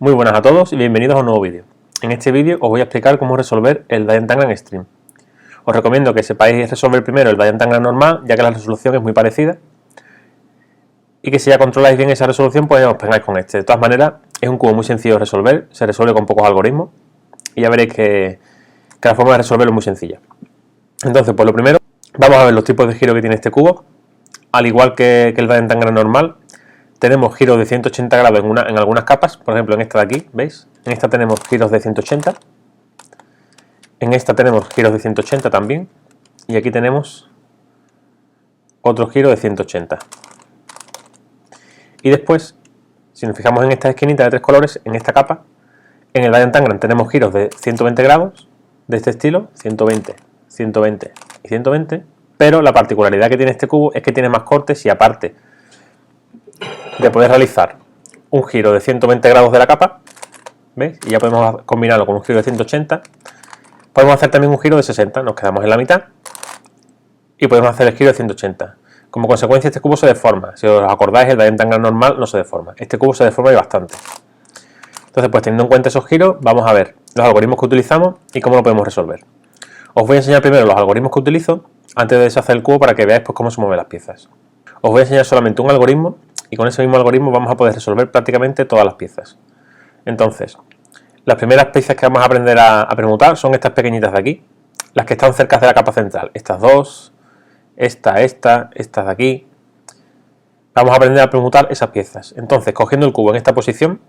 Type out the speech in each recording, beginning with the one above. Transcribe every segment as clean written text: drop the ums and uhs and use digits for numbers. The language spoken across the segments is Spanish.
Muy buenas a todos y bienvenidos a un nuevo vídeo. En este vídeo os voy a explicar cómo resolver el Diagram Extreme. Os recomiendo que sepáis resolver primero el Diagram normal, ya que la resolución es muy parecida, y que si ya controláis bien esa resolución, pues os pegáis con este. De todas maneras, es un cubo muy sencillo de resolver, se resuelve con pocos algoritmos, y ya veréis que la forma de resolverlo es muy sencilla. Entonces, pues lo primero, vamos a ver los tipos de giro que tiene este cubo. Al igual que el Diagram normal, tenemos giros de 180 grados en algunas capas, por ejemplo en esta de aquí, ¿veis? En esta tenemos giros de 180, en esta tenemos giros de 180 también, y aquí tenemos otro giro de 180. Y después, si nos fijamos en esta esquinita de tres colores, en esta capa, en el Diagram tenemos giros de 120 grados, de este estilo, 120, 120 y 120, pero la particularidad que tiene este cubo es que tiene más cortes y aparte de poder realizar un giro de 120 grados de la capa, ¿veis? Y ya podemos combinarlo con un giro de 180, podemos hacer también un giro de 60, nos quedamos en la mitad y podemos hacer el giro de 180. Como consecuencia este cubo se deforma, si os acordáis el Diagram normal no se deforma, este cubo se deforma y bastante. Entonces pues teniendo en cuenta esos giros vamos a ver los algoritmos que utilizamos y cómo lo podemos resolver. Os voy a enseñar primero los algoritmos que utilizo antes de deshacer el cubo para que veáis pues cómo se mueven las piezas. Os voy a enseñar solamente un algoritmo y con ese mismo algoritmo vamos a poder resolver prácticamente todas las piezas. Entonces, las primeras piezas que vamos a aprender a permutar son estas pequeñitas de aquí, las que están cerca de la capa central. Estas dos, estas de aquí. Vamos a aprender a permutar esas piezas. Entonces, cogiendo el cubo en esta posición,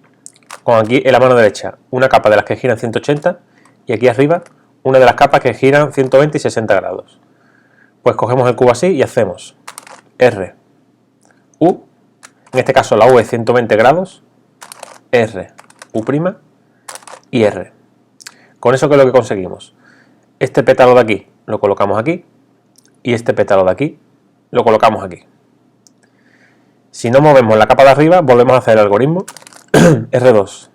con aquí en la mano derecha una capa de las que giran 180 y aquí arriba una de las capas que giran 120 y 60 grados. Pues cogemos el cubo así y hacemos R, U, en este caso la U es 120 grados, R, U' y R. Con eso, ¿qué es lo que conseguimos? Este pétalo de aquí lo colocamos aquí y este pétalo de aquí lo colocamos aquí. Si no movemos la capa de arriba, volvemos a hacer el algoritmo R2,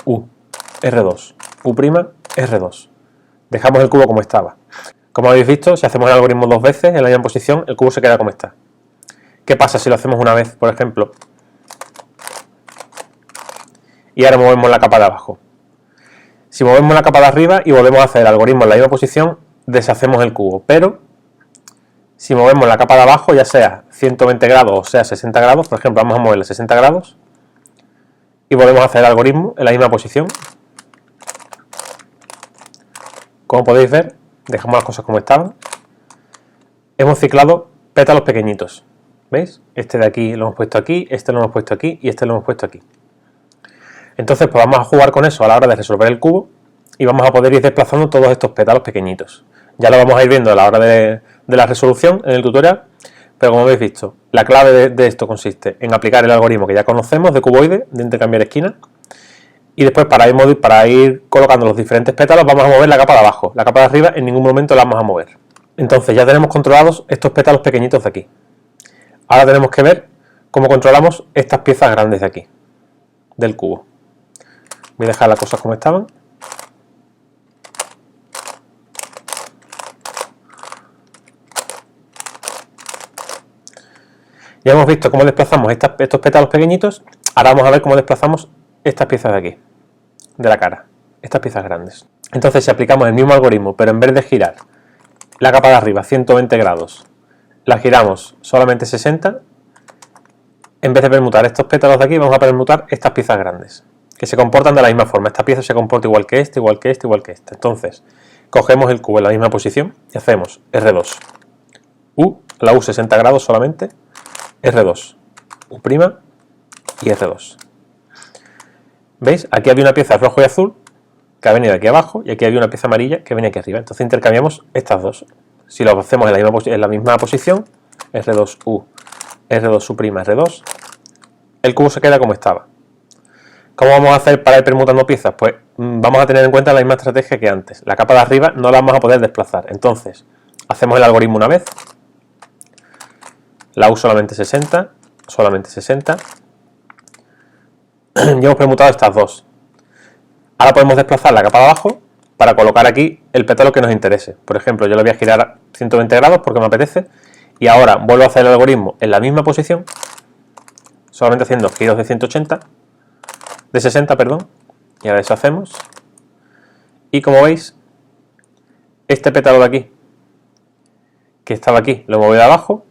U, R2, U', R2. Dejamos el cubo como estaba. Como habéis visto, si hacemos el algoritmo dos veces en la misma posición, el cubo se queda como está. ¿Qué pasa si lo hacemos una vez, por ejemplo? Y ahora movemos la capa de abajo. Si movemos la capa de arriba y volvemos a hacer el algoritmo en la misma posición, deshacemos el cubo. Pero, si movemos la capa de abajo, ya sea 120 grados o sea 60 grados, por ejemplo, vamos a moverle 60 grados, y volvemos a hacer el algoritmo en la misma posición. Como podéis ver, dejamos las cosas como estaban. Hemos ciclado pétalos pequeñitos. ¿Veis? Este de aquí lo hemos puesto aquí, este lo hemos puesto aquí y este lo hemos puesto aquí. Entonces pues vamos a jugar con eso a la hora de resolver el cubo y vamos a poder ir desplazando todos estos pétalos pequeñitos. Ya lo vamos a ir viendo a la hora de la resolución en el tutorial, pero como habéis visto, la clave de esto consiste en aplicar el algoritmo que ya conocemos de cuboide, de intercambiar esquinas, y después para ir colocando los diferentes pétalos vamos a mover la capa de abajo. La capa de arriba en ningún momento la vamos a mover. Entonces ya tenemos controlados estos pétalos pequeñitos de aquí. Ahora tenemos que ver cómo controlamos estas piezas grandes de aquí, del cubo. Voy a dejar las cosas como estaban. Ya hemos visto cómo desplazamos estos pétalos pequeñitos. Ahora vamos a ver cómo desplazamos estas piezas de aquí, de la cara, estas piezas grandes. Entonces si aplicamos el mismo algoritmo, pero en vez de girar la capa de arriba 120 grados, la giramos solamente 60, en vez de permutar estos pétalos de aquí, vamos a permutar estas piezas grandes, que se comportan de la misma forma. Esta pieza se comporta igual que esta, igual que esta, igual que esta. Entonces, cogemos el cubo en la misma posición y hacemos R2, U, la U 60 grados solamente, R2, U' y R2. ¿Veis? Aquí había una pieza rojo y azul que ha venido aquí abajo y aquí había una pieza amarilla que viene aquí arriba. Entonces intercambiamos estas dos. Si lo hacemos en la misma posición, R2U, R2U', R2, el cubo se queda como estaba. ¿Cómo vamos a hacer para ir permutando piezas? Pues vamos a tener en cuenta la misma estrategia que antes. La capa de arriba no la vamos a poder desplazar. Entonces, hacemos el algoritmo una vez. La U solamente 60, solamente 60. Ya hemos permutado estas dos. Ahora podemos desplazar la capa de abajo para colocar aquí el pétalo que nos interese. Por ejemplo, yo lo voy a girar a 120 grados porque me apetece y ahora vuelvo a hacer el algoritmo en la misma posición, solamente haciendo giros de 180 de 60, perdón, y ahora deshacemos. Y como veis, este pétalo de aquí, que estaba aquí, lo he movido abajo,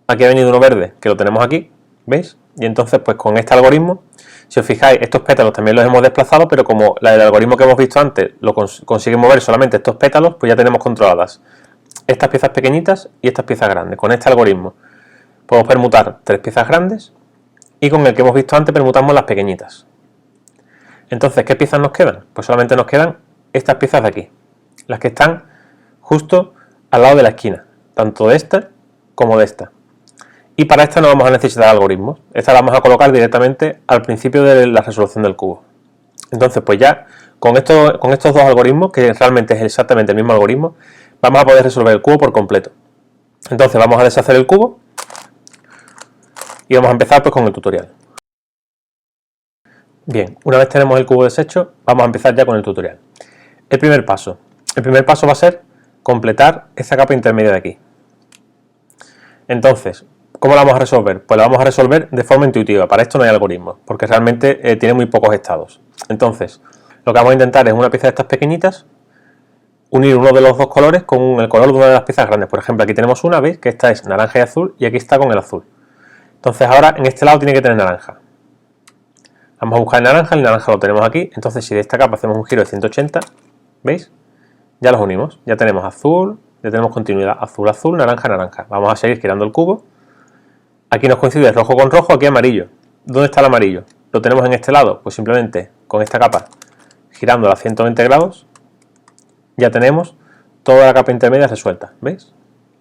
aquí ha venido uno verde, que lo tenemos aquí, ¿veis? Y entonces, pues con este algoritmo, si os fijáis, estos pétalos también los hemos desplazado, pero como el algoritmo que hemos visto antes lo consigue mover solamente estos pétalos, pues ya tenemos controladas estas piezas pequeñitas y estas piezas grandes. Con este algoritmo podemos permutar 3 piezas grandes y con el que hemos visto antes permutamos las pequeñitas. Entonces, ¿qué piezas nos quedan? Pues solamente nos quedan estas piezas de aquí, las que están justo al lado de la esquina, tanto de esta como de esta. Y para esta no vamos a necesitar algoritmos, esta la vamos a colocar directamente al principio de la resolución del cubo. Entonces, pues ya con estos dos algoritmos, que realmente es exactamente el mismo algoritmo, vamos a poder resolver el cubo por completo. Entonces vamos a deshacer el cubo y vamos a empezar pues con el tutorial. Bien, una vez tenemos el cubo deshecho, vamos a empezar ya con el tutorial. El primer paso va a ser completar esta capa intermedia de aquí. Entonces, ¿cómo la vamos a resolver? Pues la vamos a resolver de forma intuitiva. Para esto no hay algoritmos, porque realmente tiene muy pocos estados. Entonces, lo que vamos a intentar es una pieza de estas pequeñitas, unir uno de los dos colores con el color de una de las piezas grandes. Por ejemplo, aquí tenemos una, ¿veis? Que esta es naranja y azul, y aquí está con el azul. Entonces ahora en este lado tiene que tener naranja. Vamos a buscar el naranja lo tenemos aquí. Entonces si de esta capa hacemos un giro de 180, ¿veis? Ya los unimos. Ya tenemos azul, ya tenemos continuidad azul, azul, naranja, naranja. Vamos a seguir girando el cubo. Aquí nos coincide rojo con rojo, aquí amarillo. ¿Dónde está el amarillo? Lo tenemos en este lado. Pues simplemente con esta capa, girándola a 120 grados, ya tenemos toda la capa intermedia resuelta. ¿Veis?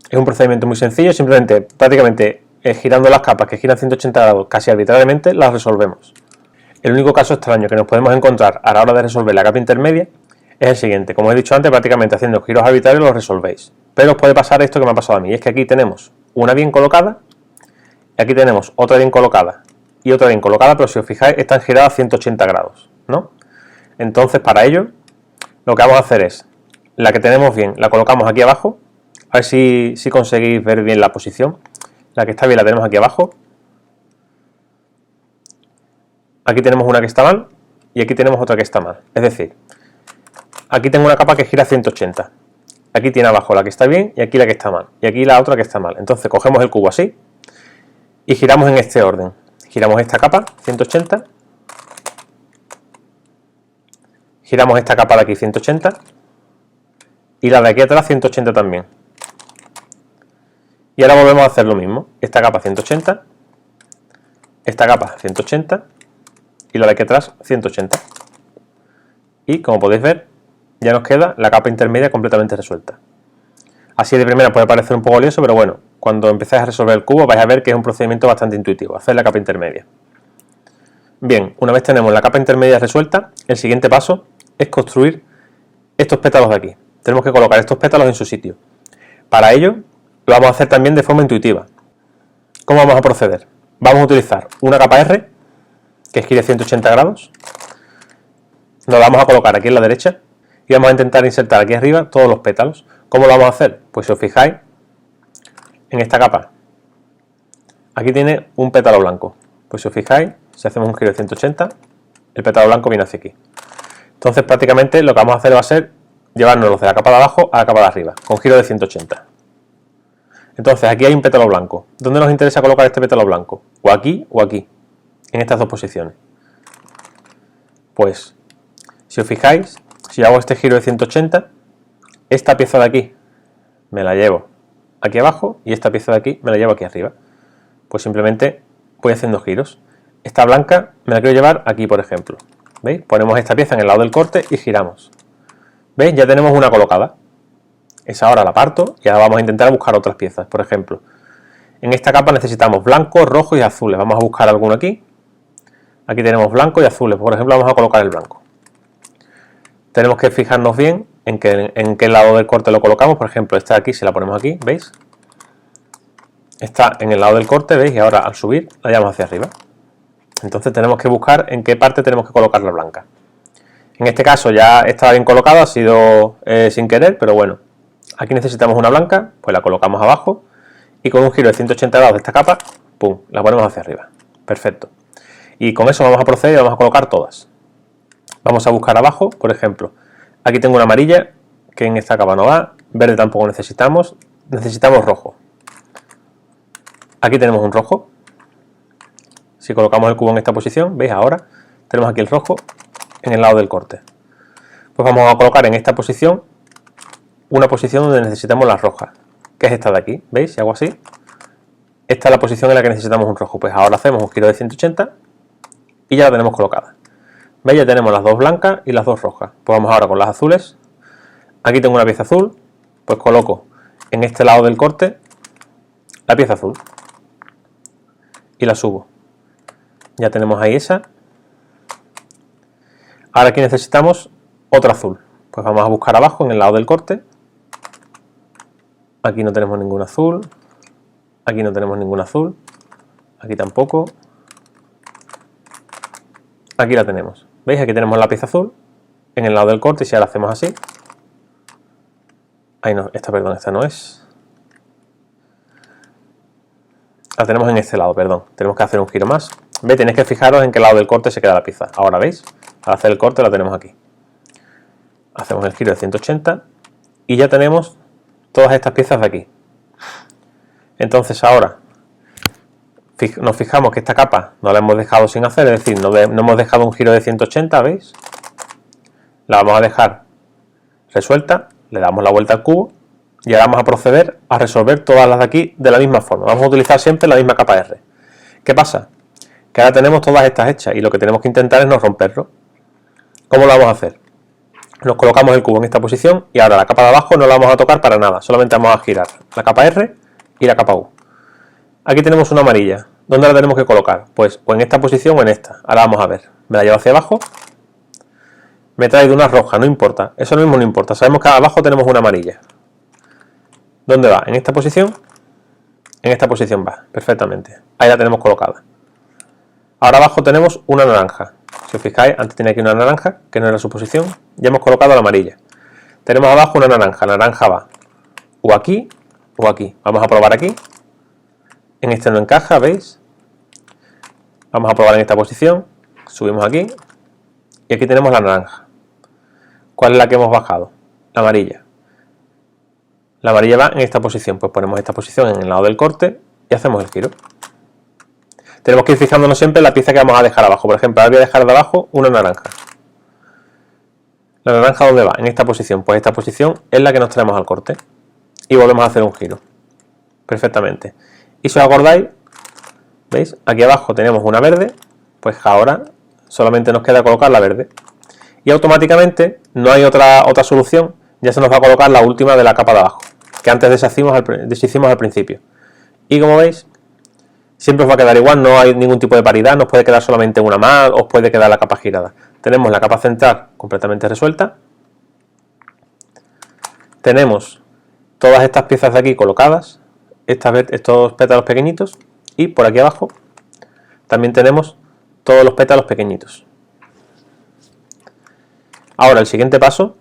Es un procedimiento muy sencillo, simplemente prácticamente girando las capas que giran 180 grados casi arbitrariamente las resolvemos. El único caso extraño que nos podemos encontrar a la hora de resolver la capa intermedia es el siguiente. Como he dicho antes, prácticamente haciendo giros arbitrarios los resolvéis. Pero os puede pasar esto que me ha pasado a mí, y es que aquí tenemos una bien colocada, y aquí tenemos otra bien colocada y otra bien colocada, pero si os fijáis están giradas a 180 grados, ¿no? Entonces para ello lo que vamos a hacer es, la que tenemos bien la colocamos aquí abajo, a ver si conseguís ver bien la posición. La que está bien la tenemos aquí abajo. Aquí tenemos una que está mal y aquí tenemos otra que está mal. Es decir, aquí tengo una capa que gira 180. Aquí tiene abajo la que está bien y aquí la que está mal. Y aquí la otra que está mal. Entonces cogemos el cubo así y giramos en este orden. Giramos esta capa 180. Giramos esta capa de aquí 180. Y la de aquí atrás 180 también. Y ahora volvemos a hacer lo mismo. Esta capa 180. Esta capa 180. Y la de aquí atrás 180. Y como podéis ver, ya nos queda la capa intermedia completamente resuelta. Así de primera puede parecer un poco lioso, pero bueno, cuando empecéis a resolver el cubo vais a ver que es un procedimiento bastante intuitivo, hacer la capa intermedia. Bien, una vez tenemos la capa intermedia resuelta, el siguiente paso es construir estos pétalos de aquí. Tenemos que colocar estos pétalos en su sitio. Para ello, lo vamos a hacer también de forma intuitiva. ¿Cómo vamos a proceder? Vamos a utilizar una capa R, que gire 180 grados. Nos la vamos a colocar aquí en la derecha y vamos a intentar insertar aquí arriba todos los pétalos. ¿Cómo lo vamos a hacer? Pues si os fijáis, en esta capa, aquí tiene un pétalo blanco. Pues si os fijáis, si hacemos un giro de 180, el pétalo blanco viene hacia aquí. Entonces prácticamente lo que vamos a hacer va a ser llevárnoslos de la capa de abajo a la capa de arriba, con giro de 180. Entonces aquí hay un pétalo blanco. ¿Dónde nos interesa colocar este pétalo blanco? O aquí, en estas dos posiciones. Pues, si os fijáis, si hago este giro de 180, esta pieza de aquí me la llevo aquí abajo y esta pieza de aquí me la llevo aquí arriba. Pues simplemente voy haciendo giros. Esta blanca me la quiero llevar aquí, por ejemplo. ¿Veis? Ponemos esta pieza en el lado del corte y giramos. ¿Veis? Ya tenemos una colocada. Esa ahora la parto y ahora vamos a intentar buscar otras piezas. Por ejemplo, en esta capa necesitamos blancos, rojos y azules. Vamos a buscar alguno aquí. Aquí tenemos blanco y azules. Por ejemplo, vamos a colocar el blanco. Tenemos que fijarnos bien en qué lado del corte lo colocamos. Por ejemplo, esta de aquí, si la ponemos aquí, ¿veis? Está en el lado del corte, ¿veis? Y ahora al subir la llevamos hacia arriba. Entonces tenemos que buscar en qué parte tenemos que colocar la blanca. En este caso ya estaba bien colocado, ha sido sin querer, pero bueno. Aquí necesitamos una blanca, pues la colocamos abajo y con un giro de 180 grados de esta capa, ¡pum!, la ponemos hacia arriba. Perfecto. Y con eso vamos a proceder y vamos a colocar todas. Vamos a buscar abajo, por ejemplo, aquí tengo una amarilla que en esta capa no va, verde tampoco necesitamos, necesitamos rojo. Aquí tenemos un rojo. Si colocamos el cubo en esta posición, veis ahora, tenemos aquí el rojo en el lado del corte. Pues vamos a colocar en esta posición una posición donde necesitamos las rojas, que es esta de aquí, ¿veis? Si hago así, esta es la posición en la que necesitamos un rojo. Pues ahora hacemos un giro de 180 y ya la tenemos colocada. ¿Veis? Ya tenemos las dos blancas y las dos rojas. Pues vamos ahora con las azules. Aquí tengo una pieza azul, pues coloco en este lado del corte la pieza azul y la subo. Ya tenemos ahí esa. Ahora aquí necesitamos otra azul. Pues vamos a buscar abajo en el lado del corte. Aquí no tenemos ningún azul. Aquí no tenemos ningún azul. Aquí tampoco. Aquí la tenemos. ¿Veis? Aquí tenemos la pieza azul en el lado del corte y si ahora hacemos así. Ahí no, esta no es. La tenemos en este lado, perdón. Tenemos que hacer un giro más. ¿Veis? Tenéis que fijaros en qué lado del corte se queda la pieza. Ahora, ¿veis? Al hacer el corte la tenemos aquí. Hacemos el giro de 180 y ya tenemos todas estas piezas de aquí. Entonces ahora nos fijamos que esta capa no la hemos dejado sin hacer, es decir, no hemos dejado un giro de 180, ¿veis? La vamos a dejar resuelta, le damos la vuelta al cubo y ahora vamos a proceder a resolver todas las de aquí de la misma forma. Vamos a utilizar siempre la misma capa R. ¿Qué pasa? Que ahora tenemos todas estas hechas y lo que tenemos que intentar es no romperlo. ¿Cómo lo vamos a hacer? Nos colocamos el cubo en esta posición y ahora la capa de abajo no la vamos a tocar para nada, solamente vamos a girar la capa R y la capa U. Aquí tenemos una amarilla. ¿Dónde la tenemos que colocar? Pues o en esta posición o en esta. Ahora vamos a ver. Me la llevo hacia abajo. Me trae de una roja, no importa. Eso mismo no importa. Sabemos que abajo tenemos una amarilla. ¿Dónde va? ¿En esta posición? En esta posición va, perfectamente. Ahí la tenemos colocada. Ahora abajo tenemos una naranja. Si os fijáis, antes tenía aquí una naranja, que no era su posición. Ya hemos colocado la amarilla. Tenemos abajo una naranja. La naranja va o aquí o aquí. Vamos a probar aquí. En este no encaja, ¿veis? Vamos a probar en esta posición. Subimos aquí. Y aquí tenemos la naranja. ¿Cuál es la que hemos bajado? La amarilla. La amarilla va en esta posición. Pues ponemos esta posición en el lado del corte y hacemos el giro. Tenemos que ir fijándonos siempre en la pieza que vamos a dejar abajo. Por ejemplo, ahora voy a dejar de abajo una naranja. ¿La naranja dónde va? En esta posición. Pues esta posición es la que nos traemos al corte. Y volvemos a hacer un giro. Perfectamente. Y si os acordáis, ¿veis? Aquí abajo tenemos una verde. Pues ahora solamente nos queda colocar la verde. Y automáticamente no hay otra solución. Ya se nos va a colocar la última de la capa de abajo. Que antes deshicimos al principio. Y como veis, siempre os va a quedar igual, no hay ningún tipo de paridad, nos puede quedar solamente una más, os puede quedar la capa girada. Tenemos la capa central completamente resuelta. Tenemos todas estas piezas de aquí colocadas, estos pétalos pequeñitos, y por aquí abajo también tenemos todos los pétalos pequeñitos. Ahora el siguiente paso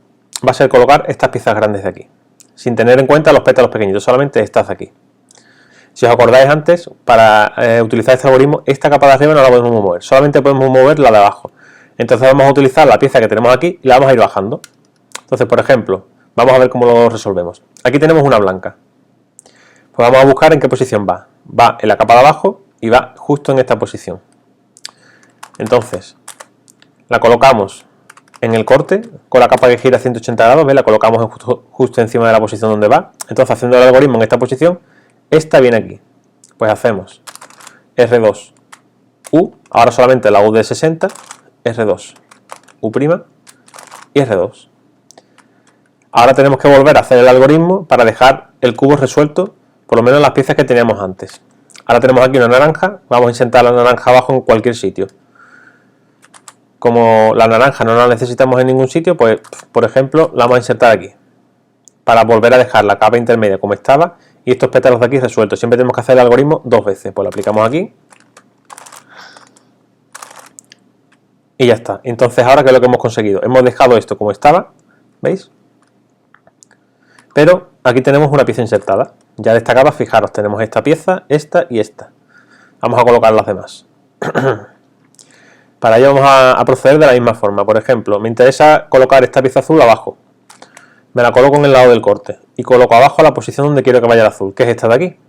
va a ser colocar estas piezas grandes de aquí, sin tener en cuenta los pétalos pequeñitos, solamente estas de aquí. Si os acordáis antes, para utilizar este algoritmo, esta capa de arriba no la podemos mover, solamente podemos mover la de abajo. Entonces vamos a utilizar la pieza que tenemos aquí y la vamos a ir bajando. Entonces, por ejemplo, vamos a ver cómo lo resolvemos. Aquí tenemos una blanca. Pues vamos a buscar en qué posición va. Va en la capa de abajo y va justo en esta posición. Entonces, la colocamos en el corte, con la capa que gira 180 grados, ¿ves? La colocamos justo encima de la posición donde va. Entonces, haciendo el algoritmo en esta posición, esta viene aquí. Pues hacemos R2, U, ahora solamente la U de 60, R2, U' y R2. Ahora tenemos que volver a hacer el algoritmo para dejar el cubo resuelto, por lo menos las piezas que teníamos antes. Ahora tenemos aquí una naranja, vamos a insertar la naranja abajo en cualquier sitio. Como la naranja no la necesitamos en ningún sitio, pues por ejemplo la vamos a insertar aquí, para volver a dejar la capa intermedia como estaba y estos pétalos de aquí resueltos. Siempre tenemos que hacer el algoritmo dos veces, pues lo aplicamos aquí y ya está. Entonces ahora, ¿qué es lo que hemos conseguido? Hemos dejado esto como estaba, ¿veis? Pero aquí tenemos una pieza insertada. Ya destacada, fijaros, tenemos esta pieza, esta y esta. Vamos a colocar las demás. Para ello vamos a proceder de la misma forma. Por ejemplo, me interesa colocar esta pieza azul abajo. Me la coloco en el lado del corte y coloco abajo la posición donde quiero que vaya el azul, que es esta de aquí.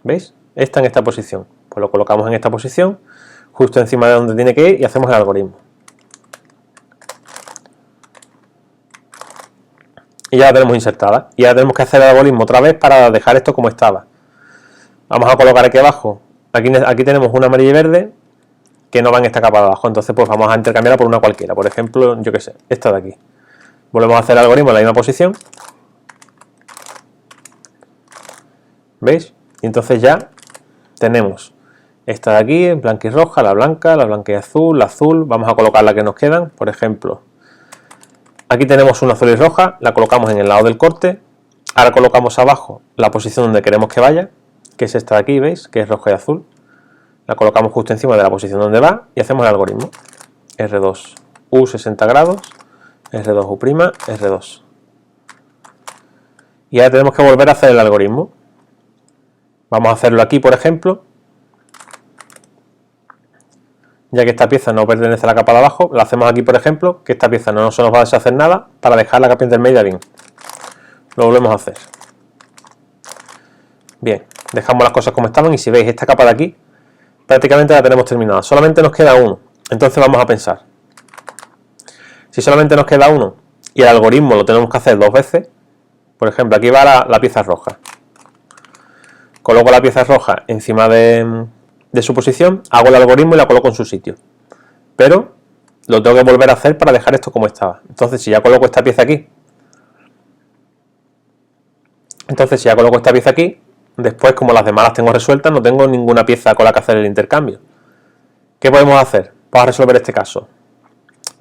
¿Veis? Esta en esta posición. Pues lo colocamos en esta posición, justo encima de donde tiene que ir, y hacemos el algoritmo. Y ya la tenemos insertada. Y ahora tenemos que hacer el algoritmo otra vez para dejar esto como estaba. Vamos a colocar aquí abajo. Aquí tenemos una amarilla y verde que no va en esta capa de abajo. Entonces pues vamos a intercambiarla por una cualquiera. Por ejemplo, yo que sé, esta de aquí. Volvemos a hacer el algoritmo en la misma posición. ¿Veis? Y entonces ya tenemos esta de aquí, blanca y roja, la blanca y azul, la azul. Vamos a colocar la que nos quedan. Por ejemplo, aquí tenemos una azul y roja, la colocamos en el lado del corte. Ahora colocamos abajo la posición donde queremos que vaya, que es esta de aquí, ¿veis? Que es roja y azul. La colocamos justo encima de la posición donde va y hacemos el algoritmo. R2, U 60 grados, R2, U', R2. Y ahora tenemos que volver a hacer el algoritmo. Vamos a hacerlo aquí, por ejemplo. Ya que esta pieza no pertenece a la capa de abajo, la hacemos aquí, por ejemplo, que esta pieza no se nos va a deshacer nada para dejar la capa intermedia bien. Lo volvemos a hacer. Bien, dejamos las cosas como estaban y si veis esta capa de aquí, prácticamente la tenemos terminada. Solamente nos queda uno. Entonces vamos a pensar. Si solamente nos queda uno y el algoritmo lo tenemos que hacer dos veces, por ejemplo, aquí va la pieza roja. Coloco la pieza roja encima de su posición, hago el algoritmo y la coloco en su sitio. Pero lo tengo que volver a hacer para dejar esto como estaba. Entonces, si ya coloco esta pieza aquí, después, como las demás las tengo resueltas, no tengo ninguna pieza con la que hacer el intercambio. ¿Qué podemos hacer para resolver este caso?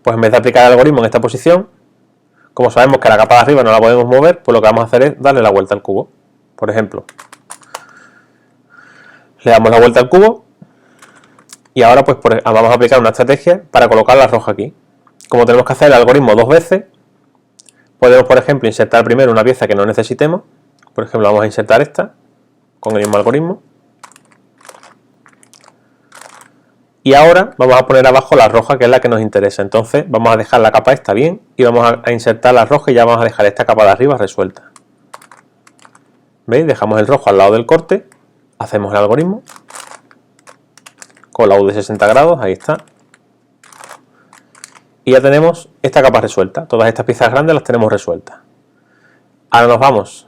Pues en vez de aplicar el algoritmo en esta posición, como sabemos que la capa de arriba no la podemos mover, pues lo que vamos a hacer es darle la vuelta al cubo. Por ejemplo, le damos la vuelta al cubo y ahora pues vamos a aplicar una estrategia para colocar la roja aquí. Como tenemos que hacer el algoritmo dos veces, podemos, por ejemplo, insertar primero una pieza que no necesitemos. Por ejemplo, vamos a insertar esta con el mismo algoritmo. Y ahora vamos a poner abajo la roja, que es la que nos interesa. Entonces vamos a dejar la capa esta bien y vamos a insertar la roja y ya vamos a dejar esta capa de arriba resuelta. ¿Veis? Dejamos el rojo al lado del corte, hacemos el algoritmo con la U de 60 grados, ahí está. Y ya tenemos esta capa resuelta. Todas estas piezas grandes las tenemos resueltas. Ahora nos vamos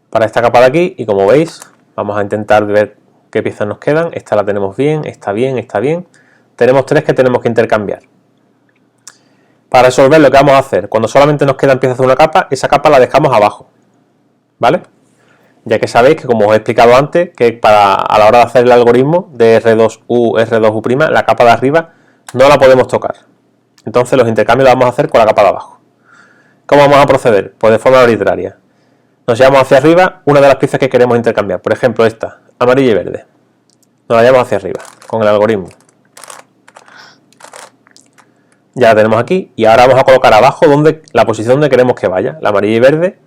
para esta capa de aquí y como veis, vamos a intentar ver qué piezas nos quedan. Esta la tenemos bien, está bien, está bien. Tenemos tres que tenemos que intercambiar. Para resolver lo que vamos a hacer, cuando solamente nos quedan piezas de una capa, esa capa la dejamos abajo, ¿vale? Ya que sabéis que, como os he explicado antes, que a la hora de hacer el algoritmo de R2U, R2U', la capa de arriba no la podemos tocar. Entonces los intercambios los vamos a hacer con la capa de abajo. ¿Cómo vamos a proceder? Pues de forma arbitraria. Nos llevamos hacia arriba una de las piezas que queremos intercambiar. Por ejemplo, esta, amarilla y verde. Nos la llevamos hacia arriba con el algoritmo. Ya la tenemos aquí y ahora vamos a colocar abajo la posición donde queremos que vaya. La amarilla y verde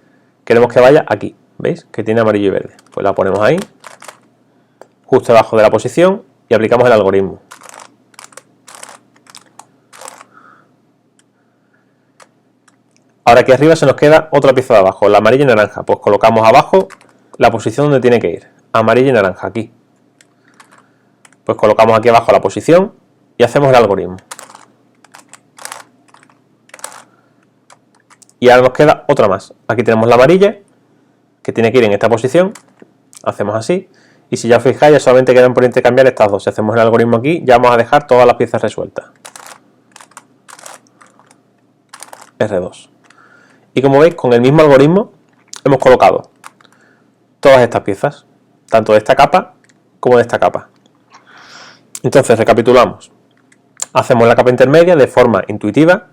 queremos que vaya aquí. ¿Veis? Que tiene amarillo y verde. Pues la ponemos ahí, justo debajo de la posición y aplicamos el algoritmo. Ahora aquí arriba se nos queda otra pieza de abajo, la amarilla y naranja. Pues colocamos abajo la posición donde tiene que ir. Amarilla y naranja, aquí. Pues colocamos aquí abajo la posición y hacemos el algoritmo. Y ahora nos queda otra más. Aquí tenemos la amarilla, que tiene que ir en esta posición. Hacemos así. Y si ya os fijáis, ya solamente quedan por intercambiar estas dos. Si hacemos el algoritmo aquí, ya vamos a dejar todas las piezas resueltas. R2. Y como veis, con el mismo algoritmo hemos colocado todas estas piezas, tanto de esta capa como de esta capa. Entonces, recapitulamos. Hacemos la capa intermedia de forma intuitiva.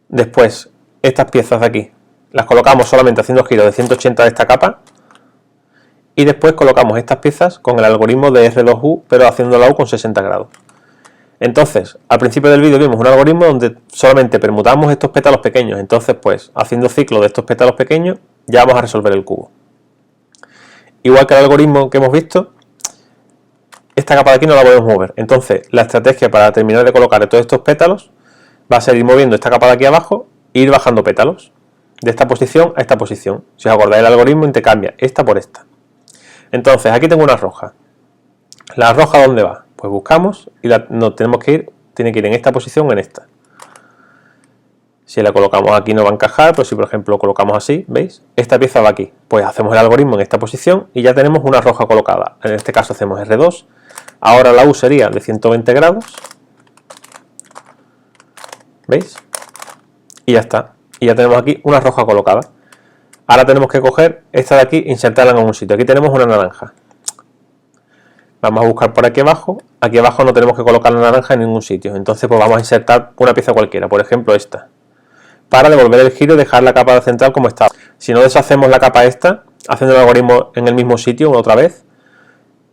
Después, estas piezas de aquí las colocamos solamente haciendo giros de 180 de esta capa. Y después colocamos estas piezas con el algoritmo de R2U, pero haciendo la U con 60 grados. Entonces, al principio del vídeo vimos un algoritmo donde solamente permutamos estos pétalos pequeños. Entonces, pues, haciendo ciclo de estos pétalos pequeños, ya vamos a resolver el cubo. Igual que el algoritmo que hemos visto, esta capa de aquí no la podemos mover. Entonces la estrategia para terminar de colocar todos estos pétalos va a ser ir moviendo esta capa de aquí abajo e ir bajando pétalos de esta posición a esta posición. Si os acordáis, el algoritmo intercambia esta por esta. Entonces aquí tengo una roja. ¿La roja dónde va? Pues buscamos y tenemos que ir, tiene que ir en esta posición o en esta. Si la colocamos aquí no va a encajar, pero si por ejemplo lo colocamos así, ¿veis? Esta pieza va aquí. Pues hacemos el algoritmo en esta posición y ya tenemos una roja colocada. En este caso hacemos R2. Ahora la U sería de 120 grados. ¿Veis? Y ya está. Y ya tenemos aquí una roja colocada. Ahora tenemos que coger esta de aquí e insertarla en algún sitio. Aquí tenemos una naranja. Vamos a buscar por aquí abajo. Aquí abajo no tenemos que colocar la naranja en ningún sitio. Entonces pues vamos a insertar una pieza cualquiera. Por ejemplo esta. Para devolver el giro y dejar la capa central como está. Si no deshacemos la capa esta, haciendo el algoritmo en el mismo sitio otra vez,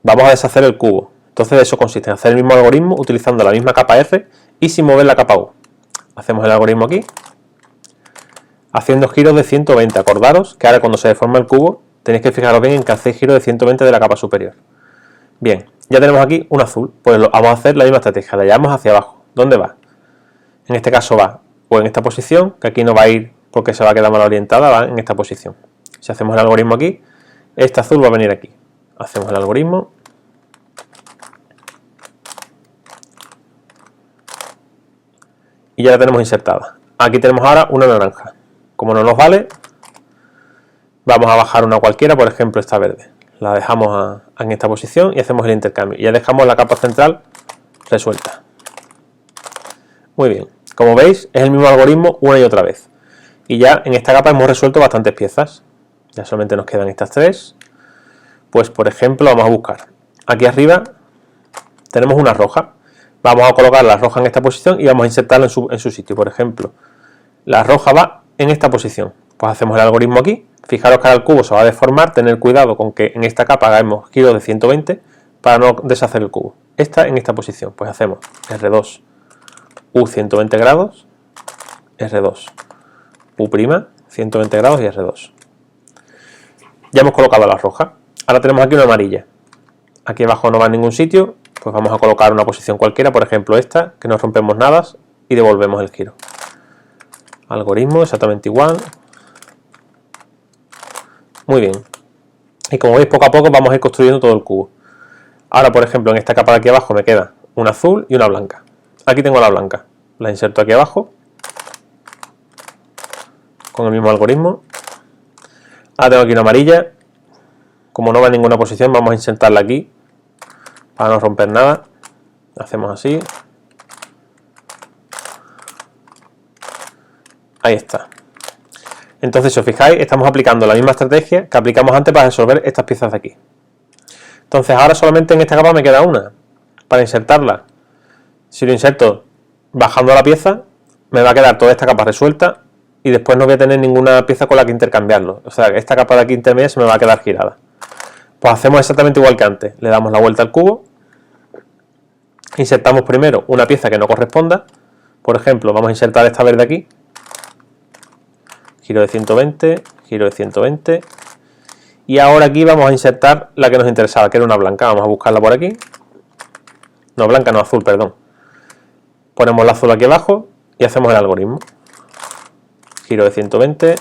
vamos a deshacer el cubo. Entonces de eso consiste, en hacer el mismo algoritmo utilizando la misma capa R y sin mover la capa U. Hacemos el algoritmo aquí, haciendo giros de 120. Acordaros que ahora cuando se deforma el cubo, tenéis que fijaros bien en que hacéis giro de 120 de la capa superior. Bien, ya tenemos aquí un azul, pues vamos a hacer la misma estrategia, la llevamos hacia abajo. ¿Dónde va? En este caso va o en esta posición, que aquí no va a ir porque se va a quedar mal orientada, va en esta posición. Si hacemos el algoritmo aquí, este azul va a venir aquí. Hacemos el algoritmo. Y ya la tenemos insertada. Aquí tenemos ahora una naranja. Como no nos vale, vamos a bajar una cualquiera, por ejemplo esta verde. La dejamos en esta posición y hacemos el intercambio. Y ya dejamos la capa central resuelta. Muy bien. Como veis, es el mismo algoritmo una y otra vez. Y ya en esta capa hemos resuelto bastantes piezas. Ya solamente nos quedan estas tres. Pues por ejemplo, vamos a buscar. Aquí arriba tenemos una roja. Vamos a colocar la roja en esta posición y vamos a insertarla en su sitio. Por ejemplo, la roja va en esta posición. Pues hacemos el algoritmo aquí. Fijaros que ahora el cubo se va a deformar. Tener cuidado con que en esta capa hagamos giros de 120 para no deshacer el cubo. Esta en esta posición. Pues hacemos R2. U 120 grados, R2, U', 120 grados y R2. Ya hemos colocado la roja. Ahora tenemos aquí una amarilla. Aquí abajo no va en ningún sitio, pues vamos a colocar una posición cualquiera, por ejemplo esta, que no rompemos nada y devolvemos el giro. Algoritmo exactamente igual. Muy bien. Y como veis, poco a poco vamos a ir construyendo todo el cubo. Ahora, por ejemplo, en esta capa de aquí abajo me queda una azul y una blanca. Aquí tengo la blanca, la inserto aquí abajo con el mismo algoritmo. Ahora tengo aquí una amarilla, como no va en ninguna posición vamos a insertarla aquí para no romper nada. Hacemos así, ahí está. Entonces si os fijáis estamos aplicando la misma estrategia que aplicamos antes para resolver estas piezas de aquí. Entonces ahora solamente en esta capa me queda una para insertarla. Si lo inserto bajando la pieza, me va a quedar toda esta capa resuelta y después no voy a tener ninguna pieza con la que intercambiarlo. O sea, esta capa de aquí intermedia se me va a quedar girada. Pues hacemos exactamente igual que antes. Le damos la vuelta al cubo, insertamos primero una pieza que no corresponda. Por ejemplo, vamos a insertar esta verde aquí. Giro de 120, giro de 120. Y ahora aquí vamos a insertar la que nos interesaba, que era una blanca. Vamos a buscarla por aquí. No, blanca no, azul, perdón. Ponemos la azul aquí abajo y hacemos el algoritmo. Giro de 120.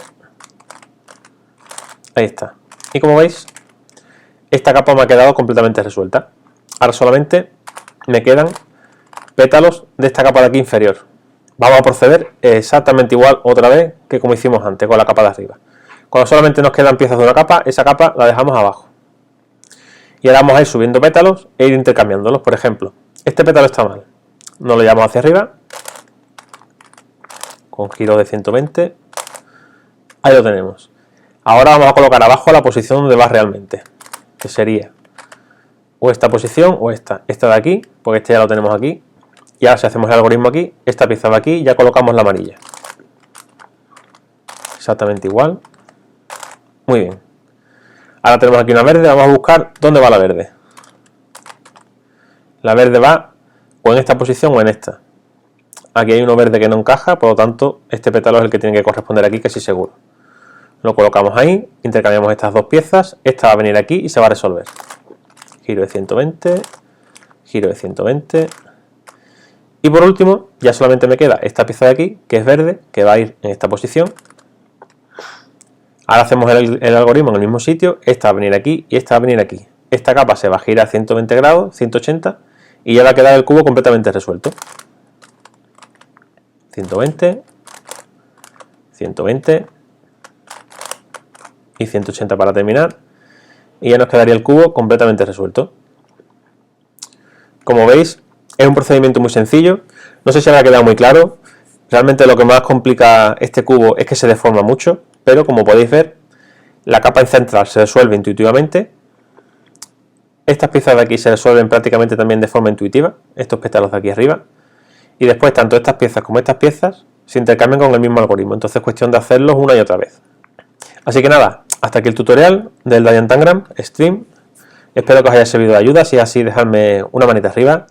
Ahí está. Y como veis, esta capa me ha quedado completamente resuelta. Ahora solamente me quedan pétalos de esta capa de aquí inferior. Vamos a proceder exactamente igual otra vez que como hicimos antes con la capa de arriba. Cuando solamente nos quedan piezas de una capa, esa capa la dejamos abajo. Y ahora vamos a ir subiendo pétalos e ir intercambiándolos. Por ejemplo, este pétalo está mal. Nos lo llevamos hacia arriba con giro de 120. Ahí lo tenemos. Ahora vamos a colocar abajo la posición donde va realmente, que sería o esta posición o esta de aquí, porque este ya lo tenemos aquí. Y ahora si hacemos el algoritmo aquí, esta pieza de aquí, ya colocamos la amarilla. Exactamente igual. Muy bien. Ahora tenemos aquí una verde, vamos a buscar dónde va la verde. La verde va o en esta posición o en esta. Aquí hay uno verde que no encaja, por lo tanto este pétalo es el que tiene que corresponder aquí, casi seguro. Lo colocamos ahí, intercambiamos estas dos piezas, esta va a venir aquí y se va a resolver. Giro de 120, giro de 120. Y por último, ya solamente me queda esta pieza de aquí, que es verde, que va a ir en esta posición. Ahora hacemos el algoritmo en el mismo sitio, esta va a venir aquí y esta va a venir aquí. Esta capa se va a girar a 120 grados, 180, y ya va a quedar el cubo completamente resuelto. 120, 120 y 180 para terminar, y ya nos quedaría el cubo completamente resuelto. Como veis, es un procedimiento muy sencillo. No sé si habrá quedado muy claro. Realmente lo que más complica este cubo es que se deforma mucho, pero como podéis ver, la capa central se resuelve intuitivamente. Estas piezas de aquí se resuelven prácticamente también de forma intuitiva, estos pétalos de aquí arriba. Y después tanto estas piezas como estas piezas se intercambian con el mismo algoritmo, entonces es cuestión de hacerlos una y otra vez. Así que nada, hasta aquí el tutorial del Diantangram Stream. Espero que os haya servido de ayuda. Si es así, dejadme una manita arriba.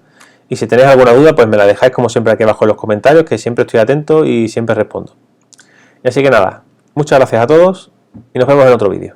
Y si tenéis alguna duda, pues me la dejáis como siempre aquí abajo en los comentarios, que siempre estoy atento y siempre respondo. Y así que nada, muchas gracias a todos y nos vemos en otro vídeo.